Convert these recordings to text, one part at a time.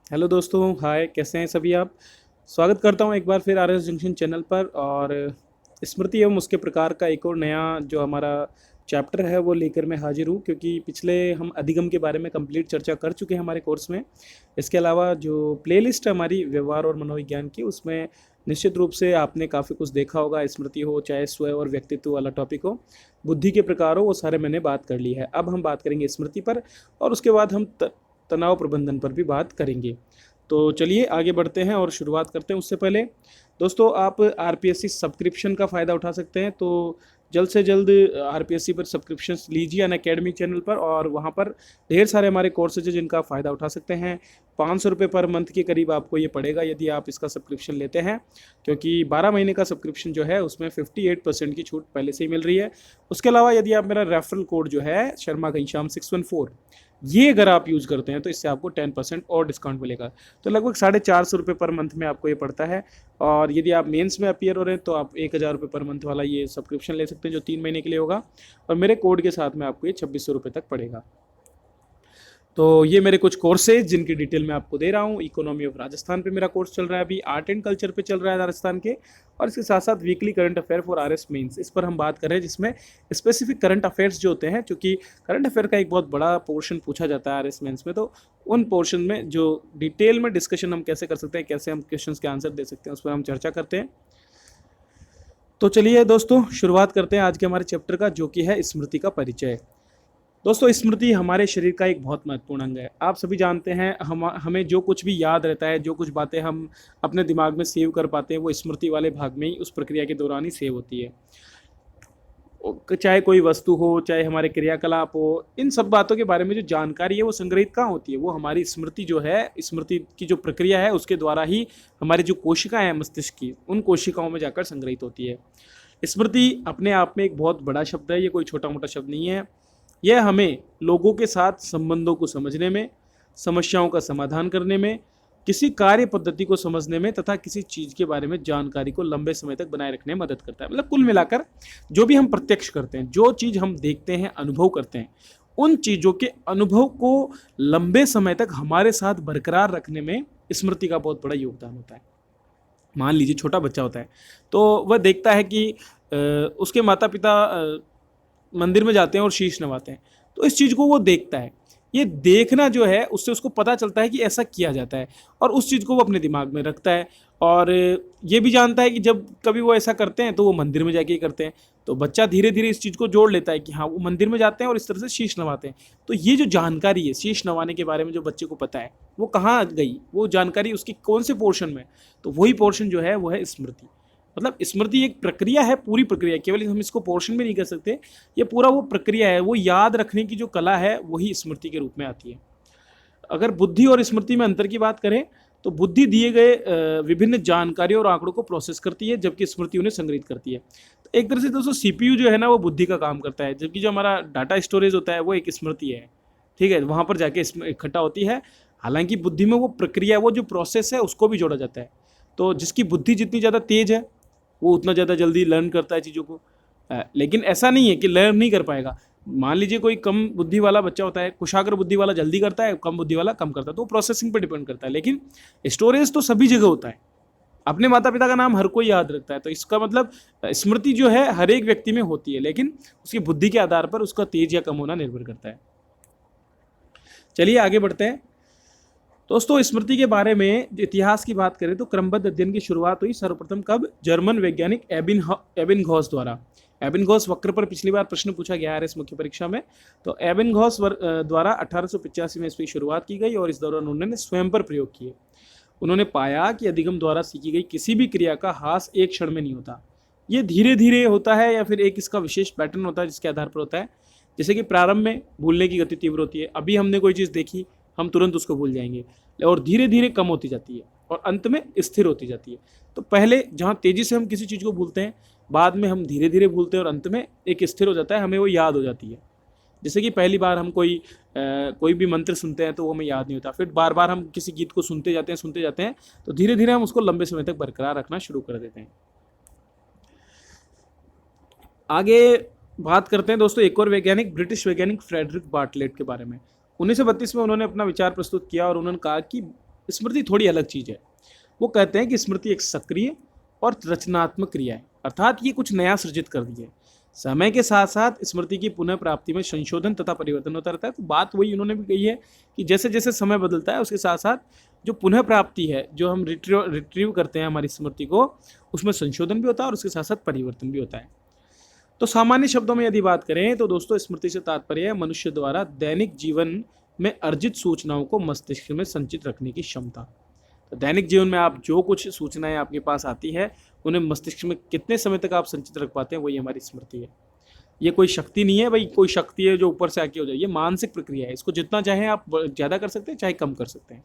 Hello दोस्तों, हाय, कैसे हैं सभी आप। स्वागत करता हूं एक बार फिर आर एस जंक्शन चैनल पर। और स्मृति एवं उसके प्रकार का एक और नया जो हमारा चैप्टर है वो लेकर मैं हाजिर हूं, क्योंकि पिछले हम अधिगम के बारे में कंप्लीट चर्चा कर चुके हैं हमारे कोर्स में। इसके अलावा जो प्लेलिस्ट है हमारी व्यवहार और मनोविज्ञान की, उसमें निश्चित रूप से आपने काफ़ी कुछ देखा होगा। स्मृति हो, चाहे स्व और व्यक्तित्व वाला टॉपिक हो, बुद्धि के प्रकार हो, वो सारे मैंने बात कर ली है। अब हम बात करेंगे स्मृति पर, और उसके बाद हम तनाव प्रबंधन पर भी बात करेंगे। तो चलिए आगे बढ़ते हैं और शुरुआत करते हैं। उससे पहले दोस्तों, आप आरपीएससी सब्सक्रिप्शन का फ़ायदा उठा सकते हैं। तो जल्द से जल्द आरपीएससी पर सब्सक्रिप्शंस लीजिए अनअकैडमी चैनल पर, और वहाँ पर ढेर सारे हमारे कोर्सेज हैं जिनका फ़ायदा उठा सकते हैं। 500 रुपये पर मंथ के करीब आपको ये पड़ेगा यदि आप इसका सब्सक्रिप्शन लेते हैं, क्योंकि 12 महीने का सब्सक्रिप्शन जो है उसमें 58% की छूट पहले से ही मिल रही है। उसके अलावा यदि आप मेरा रेफरल कोड जो है शर्मा घनश्याम 614, ये अगर आप यूज़ करते हैं तो इससे आपको 10% और डिस्काउंट मिलेगा। तो लगभग 450 रुपये पर मंथ में आपको ये पड़ता है। और यदि आप मेंस में अपीयर हो रहे हैं तो आप 1000 रुपये पर मंथ वाला ये सब्सक्रिप्शन ले सकते हैं, जो 3 महीने के लिए होगा। और मेरे कोड के साथ में आपको ये 2600 रुपये तक पड़ेगा। तो ये मेरे कुछ कोर्सेज जिनकी डिटेल मैं आपको दे रहा हूँ। इकोनॉमी ऑफ राजस्थान पे मेरा कोर्स चल रहा है, अभी आर्ट एंड कल्चर पे चल रहा है राजस्थान के, और इसके साथ साथ weekly current affair for RS mains, इस पर हम बात कर रहे हैं, जिसमें स्पेसिफिक करंट अफेयर्स जो होते हैं, क्योंकि करंट अफेयर का एक बहुत बड़ा पोर्शन पूछा जाता है आरएस मेंस में। तो उन पोर्शन में जो डिटेल में डिस्कशन हम कैसे कर सकते हैं, कैसे हम क्वेश्चन के आंसर दे सकते हैं, उस पर हम चर्चा करते हैं। तो चलिए दोस्तों, शुरुआत करते हैं आज के हमारे चैप्टर का, जो कि है स्मृति का परिचय। दोस्तों, स्मृति हमारे शरीर का एक बहुत महत्वपूर्ण अंग है। आप सभी जानते हैं, हमें जो कुछ भी याद रहता है, जो कुछ बातें हम अपने दिमाग में सेव कर पाते हैं, वो स्मृति वाले भाग में ही, उस प्रक्रिया के दौरान ही सेव होती है। चाहे कोई वस्तु हो, चाहे हमारे क्रियाकलाप हो, इन सब बातों के बारे में जो जानकारी है वो संग्रहित कहाँ होती है? वो हमारी स्मृति जो है, स्मृति की जो प्रक्रिया है उसके द्वारा ही हमारी जो कोशिकाएं हैं मस्तिष्क की, उन कोशिकाओं में जाकर संग्रहित होती है। स्मृति अपने आप में एक बहुत बड़ा शब्द है, ये कोई छोटा मोटा शब्द नहीं है। यह हमें लोगों के साथ संबंधों को समझने में, समस्याओं का समाधान करने में, किसी कार्य पद्धति को समझने में, तथा किसी चीज़ के बारे में जानकारी को लंबे समय तक बनाए रखने में मदद करता है। मतलब कुल मिलाकर जो भी हम प्रत्यक्ष करते हैं, जो चीज़ हम देखते हैं, अनुभव करते हैं, उन चीज़ों के अनुभव को लंबे समय तक हमारे साथ बरकरार रखने में स्मृति का बहुत बड़ा योगदान होता है। मान लीजिए छोटा बच्चा होता है, तो वह देखता है कि उसके माता पिता मंदिर में जाते हैं और शीश नवाते हैं, तो इस चीज़ को वो देखता है। ये देखना जो है, उससे उसको पता चलता है कि ऐसा किया जाता है, और उस चीज़ को वो अपने दिमाग में रखता है। और ये भी जानता है कि जब कभी वो ऐसा करते हैं तो वो मंदिर में जाके ही करते हैं। तो बच्चा धीरे धीरे इस चीज़ को जोड़ लेता है कि हाँ, वो मंदिर में जाते हैं और इस तरह से शीश नवाते हैं। तो ये जो जानकारी है शीश नवाने के बारे में, जो बच्चे को पता है, वो कहाँ गई? वो जानकारी उसकी कौन से पोर्शन में? तो वही पोर्शन जो है वो है स्मृति। मतलब स्मृति एक प्रक्रिया है, पूरी प्रक्रिया, केवल हम इसको पोर्शन भी नहीं कर सकते। ये पूरा वो प्रक्रिया है, वो याद रखने की जो कला है वही स्मृति के रूप में आती है। अगर बुद्धि और स्मृति में अंतर की बात करें, तो बुद्धि दिए गए विभिन्न जानकारियों और आंकड़ों को प्रोसेस करती है, जबकि स्मृति उन्हें संग्रहित करती है। तो एक तरह से दोस्तों, सीपीयू जो है ना, वो बुद्धि का काम करता है, जबकि जो हमारा डाटा स्टोरेज होता है वो एक स्मृति है। ठीक है, वहाँ पर जाके इकट्ठा होती है। हालांकि बुद्धि में वो प्रक्रिया, वो जो प्रोसेस है, उसको भी जोड़ा जाता है। तो जिसकी बुद्धि जितनी ज़्यादा तेज है, वो उतना ज़्यादा जल्दी लर्न करता है चीज़ों को। लेकिन ऐसा नहीं है कि लर्न नहीं कर पाएगा। मान लीजिए कोई कम बुद्धि वाला बच्चा होता है, कुशाग्र बुद्धि वाला जल्दी करता है, कम बुद्धि वाला कम करता है, तो वो प्रोसेसिंग पर डिपेंड करता है। लेकिन स्टोरेज तो सभी जगह होता है। अपने माता पिता का नाम हर कोई याद रखता है, तो इसका मतलब स्मृति जो है हर एक व्यक्ति में होती है, लेकिन उसकी बुद्धि के आधार पर उसका तेज या कम होना निर्भर करता है। चलिए आगे बढ़ते हैं। दोस्तों, स्मृति के बारे में इतिहास की बात करें तो क्रमबद्ध अध्ययन की शुरुआत हुई सर्वप्रथम कब? जर्मन वैज्ञानिक एबिंगहॉस द्वारा। एबिंगहॉस वक्र पर पिछली बार प्रश्न पूछा गया है इस मुख्य परीक्षा में। तो एबिंगहॉस द्वारा 1885 में इसकी शुरुआत की गई, और इस दौरान उन्होंने स्वयं पर प्रयोग किए। उन्होंने पाया कि अधिगम द्वारा सीखी गई किसी भी क्रिया का ह्रास एक क्षण में नहीं होता, ये धीरे धीरे होता है, या फिर एक इसका विशेष पैटर्न होता है जिसके आधार पर होता है। जैसे कि प्रारंभ में भूलने की गति तीव्र होती है, अभी हमने कोई चीज़ देखी, हम तुरंत उसको भूल जाएंगे, और धीरे धीरे कम होती जाती है, और अंत में स्थिर होती जाती है। तो पहले जहाँ तेज़ी से हम किसी चीज़ को भूलते हैं, बाद में हम धीरे धीरे भूलते हैं, और अंत में एक स्थिर हो जाता है, हमें वो याद हो जाती है। जैसे कि पहली बार हम कोई भी मंत्र सुनते हैं तो वो हमें याद नहीं होता, फिर बार बार हम किसी गीत को सुनते जाते हैं, तो धीरे धीरे हम उसको लंबे समय तक बरकरार रखना शुरू कर देते हैं। आगे बात करते हैं दोस्तों एक और वैज्ञानिक, ब्रिटिश वैज्ञानिक फ्रेडरिक बार्टलेट के बारे में। 1932 में उन्होंने अपना विचार प्रस्तुत किया, और उन्होंने कहा कि स्मृति थोड़ी अलग चीज़ है। वो कहते हैं कि स्मृति एक सक्रिय और रचनात्मक क्रिया है, अर्थात ये कुछ नया सृजित कर दिया है। समय के साथ साथ स्मृति की पुनः प्राप्ति में संशोधन तथा परिवर्तन होता रहता है। तो बात वही उन्होंने भी कही है कि जैसे जैसे समय बदलता है उसके साथ साथ जो पुनः प्राप्ति है, जो हम रिट्रीव करते हैं हमारी स्मृति को, उसमें संशोधन भी होता है और उसके साथ साथ परिवर्तन भी होता है। तो सामान्य शब्दों में यदि बात करें तो दोस्तों स्मृति से तात्पर्य है मनुष्य द्वारा दैनिक जीवन में अर्जित सूचनाओं को मस्तिष्क में संचित रखने की क्षमता। तो दैनिक जीवन में आप जो कुछ सूचनाएं आपके पास आती है उन्हें मस्तिष्क में कितने समय तक आप संचित रख पाते हैं, वही हमारी स्मृति है। ये कोई शक्ति नहीं है भाई, कोई शक्ति है जो ऊपर से आके हो जाए, ये मानसिक प्रक्रिया है। इसको जितना चाहे आप ज़्यादा कर सकते हैं, चाहे कम कर सकते हैं।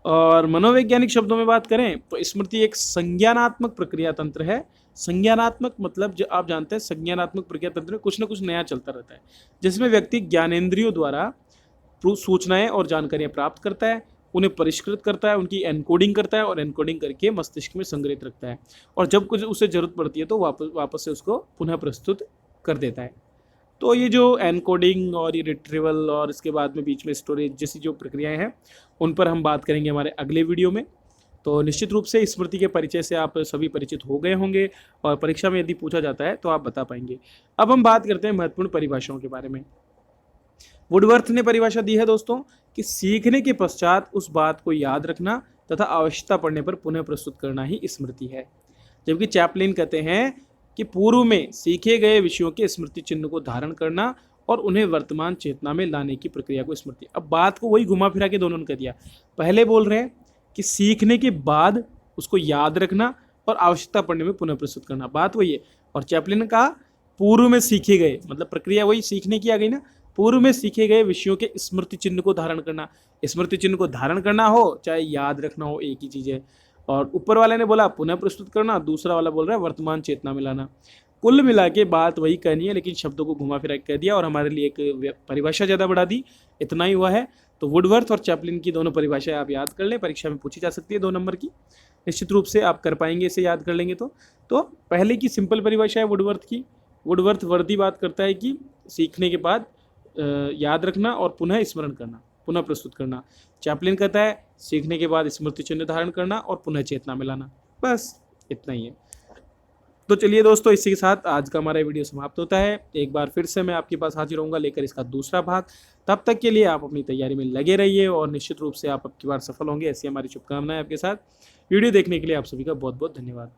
और मनोवैज्ञानिक शब्दों में बात करें तो स्मृति एक संज्ञानात्मक प्रक्रिया तंत्र है। संज्ञानात्मक मतलब जो आप जानते हैं, संज्ञानात्मक प्रक्रिया तंत्र में कुछ ना कुछ नया चलता रहता है, जिसमें व्यक्ति ज्ञानेंद्रियों द्वारा सूचनाएं और जानकारियां प्राप्त करता है, उन्हें परिष्कृत करता है, उनकी एनकोडिंग करता है और एनकोडिंग करके मस्तिष्क में संग्रहित रखता है, और जब कुछ उसे जरूरत पड़ती है तो वापस से उसको पुनः प्रस्तुत कर देता है। तो ये जो एनकोडिंग और ये रिट्रीवल और इसके बाद में बीच में स्टोरेज जैसी जो प्रक्रियाएं हैं, उन पर हम बात करेंगे हमारे अगले वीडियो में। तो निश्चित रूप से स्मृति के परिचय से आप सभी परिचित हो गए होंगे और परीक्षा में यदि पूछा जाता है तो आप बता पाएंगे। अब हम बात करते हैं महत्वपूर्ण परिभाषाओं के बारे में। वुडवर्थ ने परिभाषा दी है दोस्तों कि सीखने के पश्चात उस बात को याद रखना तथा आवश्यकता पड़ने पर पुनः प्रस्तुत करना ही स्मृति है। जबकि चैपलिन कहते हैं कि पूर्व में सीखे गए विषयों के स्मृति चिन्ह को धारण करना और उन्हें वर्तमान चेतना में लाने की प्रक्रिया को स्मृति। अब बात को वही घुमा फिरा के दोनों ने कर दिया। पहले बोल रहे हैं कि सीखने के बाद उसको याद रखना और आवश्यकता पड़ने में पुनः प्रस्तुत करना, बात वही है। और चैपलिन ने कहा पूर्व में सीखे गए, मतलब प्रक्रिया वही सीखने की आ गई ना, पूर्व में सीखे गए विषयों के स्मृति चिन्ह को धारण करना। स्मृति चिन्ह को धारण करना हो चाहे याद रखना हो, एक ही चीज़ है। और ऊपर वाले ने बोला पुनः प्रस्तुत करना, दूसरा वाला बोल रहा है वर्तमान चेतना में लाना। कुल मिला के बात वही कहनी है, लेकिन शब्दों को घुमा फिरा कह दिया और हमारे लिए एक परिभाषा ज़्यादा बढ़ा दी, इतना ही हुआ है। तो वुडवर्थ और चैपलिन की दोनों परिभाषाएं आप याद कर लें, परीक्षा में पूछी जा सकती है 2 नंबर की, निश्चित रूप से आप कर पाएंगे इसे याद कर लेंगे। तो पहले की सिंपल परिभाषा है वुडवर्थ की। वुडवर्थ वर्दी बात करता है कि सीखने के बाद याद रखना और पुनः स्मरण करना, पुनः प्रस्तुत करना। चैपलिन कहता है सीखने के बाद स्मृति चिन्ह धारण करना और पुनः चेतना में लाना, बस इतना ही है। तो चलिए दोस्तों, इसी के साथ आज का हमारा वीडियो समाप्त होता है। एक बार फिर से मैं आपके पास हाजिर होऊंगा लेकर इसका दूसरा भाग। तब तक के लिए आप अपनी तैयारी में लगे रहिए और निश्चित रूप से आप अब की बार सफल होंगे, ऐसी हमारी शुभकामनाएं आपके साथ। वीडियो देखने के लिए आप सभी का बहुत बहुत धन्यवाद।